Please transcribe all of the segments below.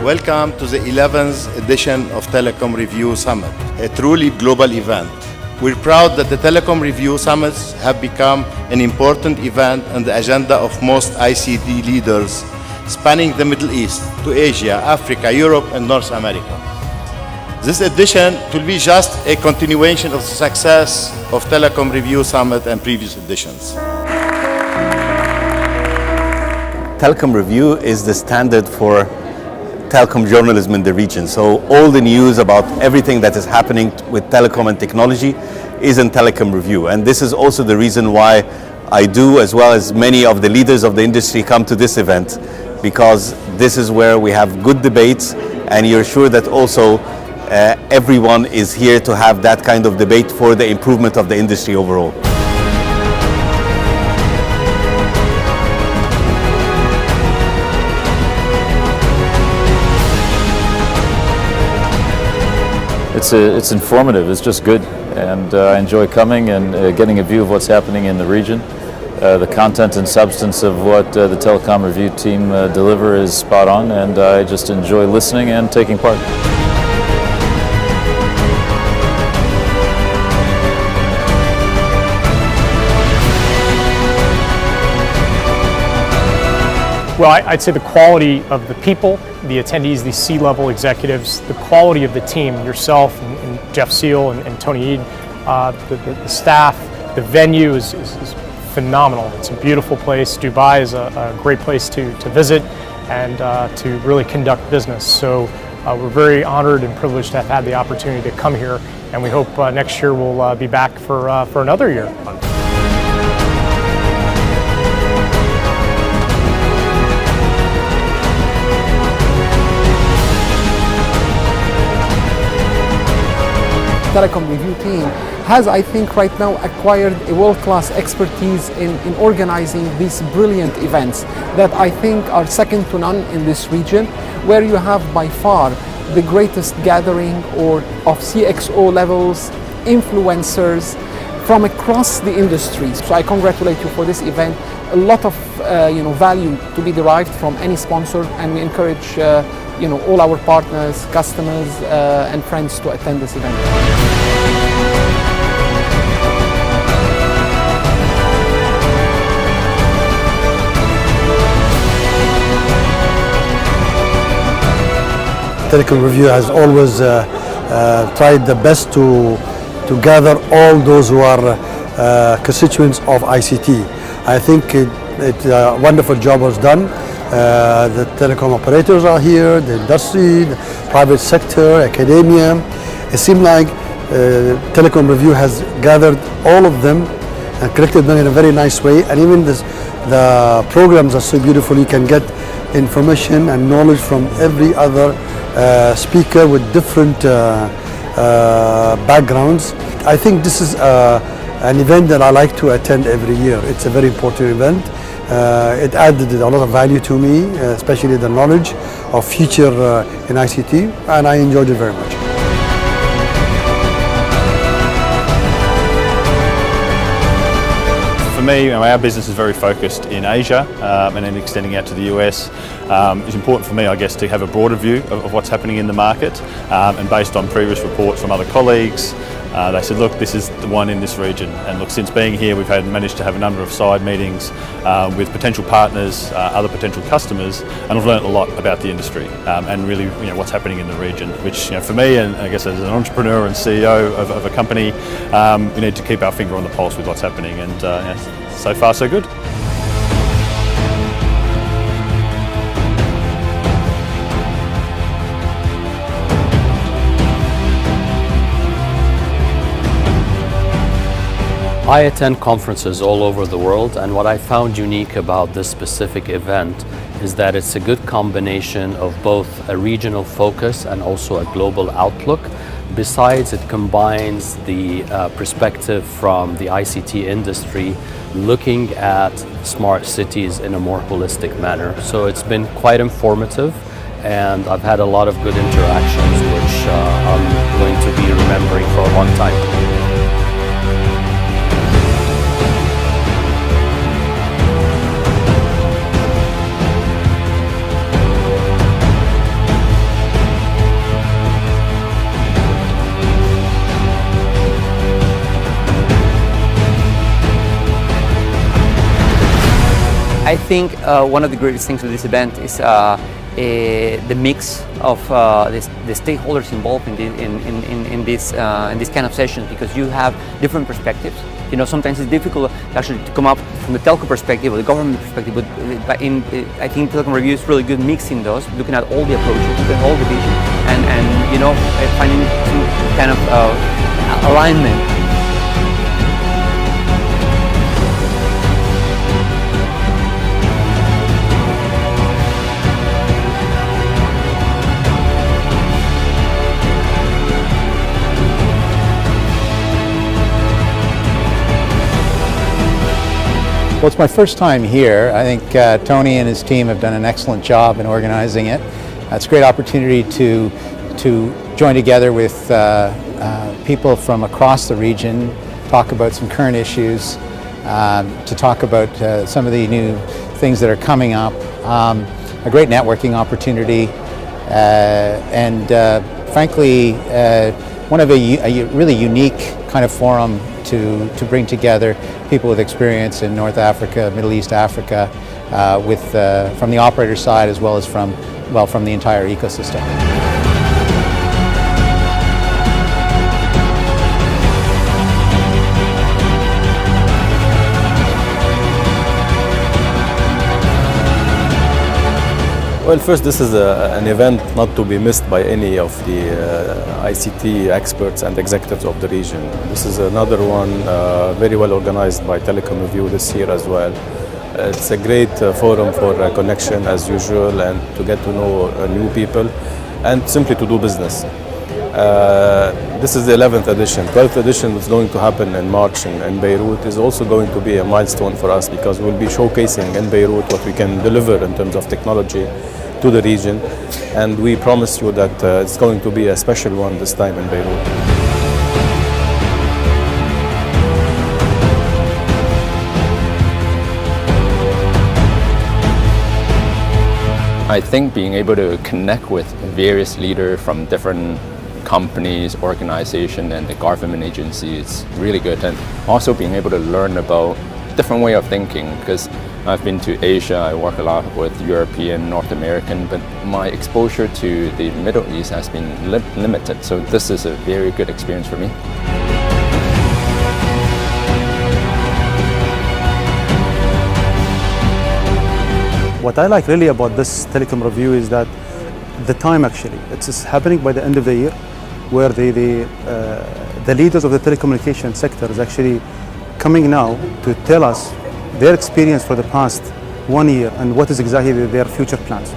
Welcome to the 11th edition of Telecom Review Summit, a truly global event. We're proud that the Telecom Review Summits have become an important event on the agenda of most ICT leaders spanning the Middle East to Asia, Africa, Europe, and North America. This edition will be just a continuation of the success of Telecom Review Summit and previous editions. Telecom Review is the standard for telecom journalism in the region. So all the news about everything that is happening with telecom and technology is in Telecom Review. And this is also the reason why I do, as well as many of the leaders of the industry, come to this event, because this is where we have good debates, and you're sure that also everyone is here to have that kind of debate for the improvement of the industry overall. It's informative, it's just good, and I enjoy coming and getting a view of what's happening in the region. The content and substance of what the Telecom Review team deliver is spot on, and I just enjoy listening and taking part. Well, I'd say the quality of the people, the attendees, the C-level executives, the quality of the team, yourself and Jeff Seal and Tony Eid, the staff, the venue is phenomenal. It's a beautiful place. Dubai is a great place to visit and to really conduct business. So we're very honored and privileged to have had the opportunity to come here, and we hope next year we'll be back for another year. Telecom Review team has, I think, right now acquired a world-class expertise in organizing these brilliant events that I think are second to none in this region, where you have by far the greatest gathering of CXO levels, influencers from across the industry. So I congratulate you for this event. A lot of value to be derived from any sponsor, and we encourage all our partners, customers, and friends to attend this event. Telecom Review has always tried the best to gather all those who are constituents of ICT. I think a wonderful job was done. The telecom operators are here, the industry, the private sector, academia. It seemed like Telecom Review has gathered all of them and collected them in a very nice way, and even the programs are so beautiful. You can get information and knowledge from every other speaker with different backgrounds. I think this is an event that I like to attend every year. It's a very important event. It added a lot of value to me, especially the knowledge of future in ICT, and I enjoyed it very much. For me, our business is very focused in Asia and then extending out to the US. It's important for me, I guess, to have a broader view of what's happening in the market, and based on previous reports from other colleagues, they said, look, this is the one in this region. And look, since being here, we've managed to have a number of side meetings with potential partners, other potential customers, and I've learned a lot about the industry and really, what's happening in the region. Which, for me, and I guess as an entrepreneur and CEO of a company, we need to keep our finger on the pulse with what's happening. And so far, so good. I attend conferences all over the world, and what I found unique about this specific event is that it's a good combination of both a regional focus and also a global outlook. Besides, it combines the perspective from the ICT industry looking at smart cities in a more holistic manner. So it's been quite informative, and I've had a lot of good interactions which I'm going to be remembering for a long time. I think one of the greatest things with this event is the mix of the stakeholders involved in this kind of sessions, because you have different perspectives. You know, sometimes it's difficult actually to come up from the telco perspective or the government perspective, but I think Telecom Review is really good mixing those, looking at all the approaches, looking at all the vision, and you know, finding some kind of alignment. Well, it's my first time here. I think Tony and his team have done an excellent job in organizing it. It's a great opportunity to join together with people from across the region, talk about some current issues, to talk about some of the new things that are coming up, a great networking opportunity, and frankly, one of a really unique kind of forum to bring together people with experience in North Africa, Middle East Africa, from the operator side as well as from the entire ecosystem. Well, first, this is an event not to be missed by any of the ICT experts and executives of the region. This is another one very well organized by Telecom Review this year as well. It's a great forum for connection as usual, and to get to know new people and simply to do business. This is the 11th edition. 12th edition is going to happen in March in Beirut. Is also going to be a milestone for us, because we'll be showcasing in Beirut what we can deliver in terms of technology to the region, and we promise you that it's going to be a special one this time in Beirut. I think being able to connect with various leaders from different companies, organizations, and the government agencies is really good, and also being able to learn about different way of thinking, because I've been to Asia, I work a lot with European, North American, but my exposure to the Middle East has been limited, so this is a very good experience for me. What I like really about this Telecom Review is that the time actually, it's happening by the end of the year, where the leaders of the telecommunication sector is actually coming now to tell us their experience for the past 1 year and what is exactly their future plans.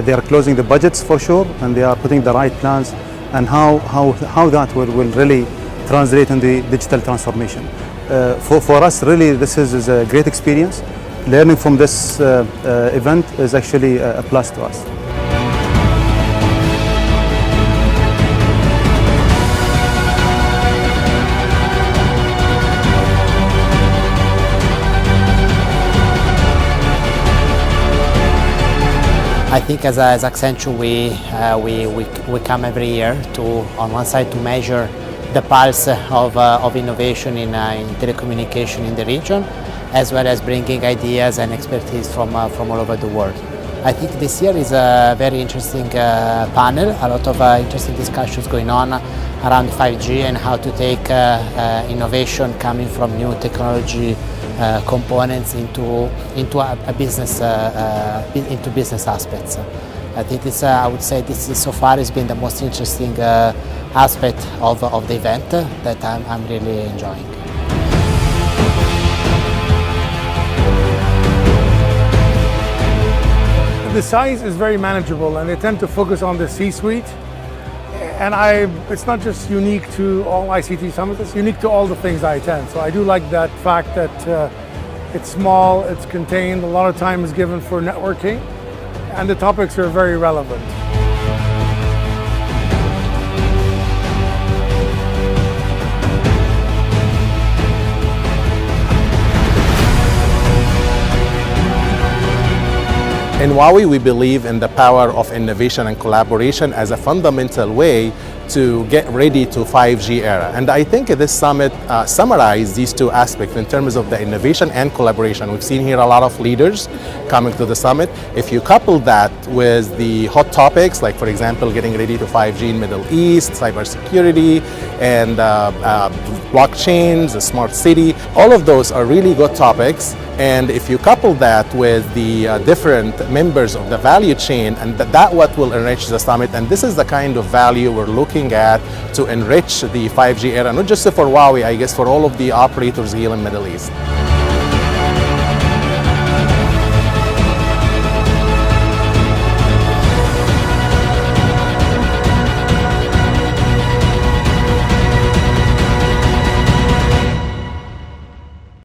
They are closing the budgets for sure, and they are putting the right plans, and how that will really translate in the digital transformation. For us, really, this is a great experience. Learning from this event is actually a plus to us. I think as Accenture we come every year to, on one side, to measure the pulse of innovation in telecommunication in the region, as well as bringing ideas and expertise from all over the world. I think this year is a very interesting panel, a lot of interesting discussions going on around 5G and how to take innovation coming from new technology components into business aspects. I think this, I would say this is, so far has been the most interesting aspect of the event that I'm really enjoying. The size is very manageable, and they tend to focus on the C-suite. And it's not just unique to all ICT summits, it's unique to all the things I attend. So I do like that fact that it's small, it's contained, a lot of time is given for networking, and the topics are very relevant. In Huawei, we believe in the power of innovation and collaboration as a fundamental way to get ready to 5G era. And I think this summit summarized these two aspects in terms of the innovation and collaboration. We've seen here a lot of leaders coming to the summit. If you couple that with the hot topics, like for example, getting ready to 5G in Middle East, cybersecurity, and blockchains, the smart city, all of those are really good topics. And if you couple that with the different members of the value chain, and that what will enrich the summit, and this is the kind of value we're looking at to enrich the 5G era, not just for Huawei, I guess for all of the operators here in the Middle East.